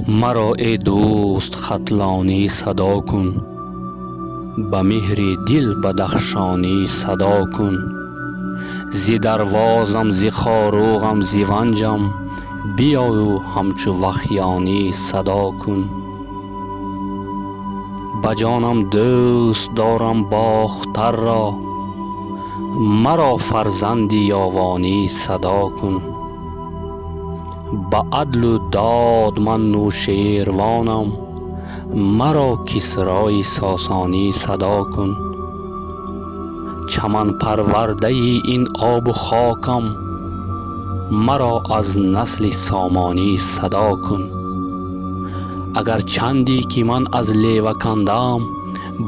مرا ای دوست خطلانی صدا کن، به مهر دل بدخشانی صدا کن. ز دروازم ز خاروغم ز ونجم، بیا و همچو وخیانی صدا کن. به جانم دوست دارم باختر را، مرا فرزندی یاوانی صدا کن. به عدل و داد من نوشیروانم، مرا کسرای ساسانی صدا کن. چمن پرورده این آب و خاکم، مرا از نسل سامانی صدا کن. اگر چندی که من از لیوه کندم،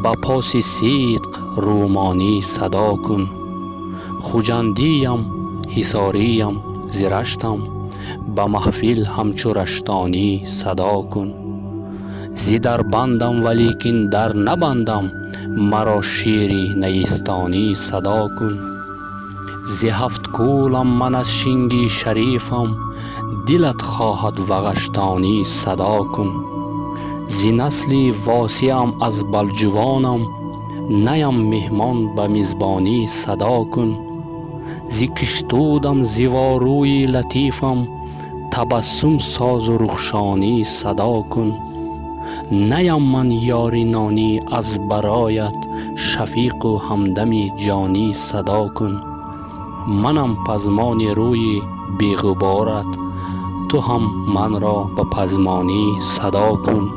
به پاس صدق رومانی صدا کن. خجندیم حصاریم ز رشتم، به محفل همچو رشتانی صدا کن. ز در بندم ولیکن در نبندم، مرا شیر نیستانی صدا کن. ز هفت کولم من از شنگی شریفم، دلت خواهد وغشتانی صدا کن. ز نسل واسعم از بلجوانم، نیم مهمان به میزبانی صدا کن. ز کشتودم ز واروی لطیفم، تبسم ساز و رخشانی صدا کن. نیم من یاری نانی از برایت، شفیق و همدم جانی صدا کن. منم پزمان روی بیغبارت، تو هم من را به پزمانی صدا کن.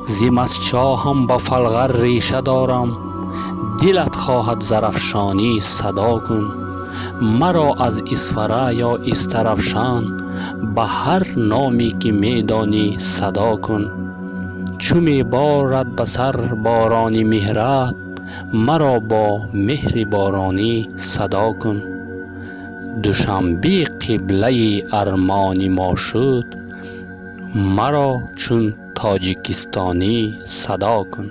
ز مسچاهم به فلغر ریشه دارم، دلت خواهد زرافشانی صدا کن. مرا از اسفره یا استرافشان، به هر نامی که میدانی صدا کن. چو می بارد به سر باران مهرت، مرا با مهر بارانی صدا کن. دوشنبه قبله ارمان ما شد، مرا چون تاجیکستانی صدا کن.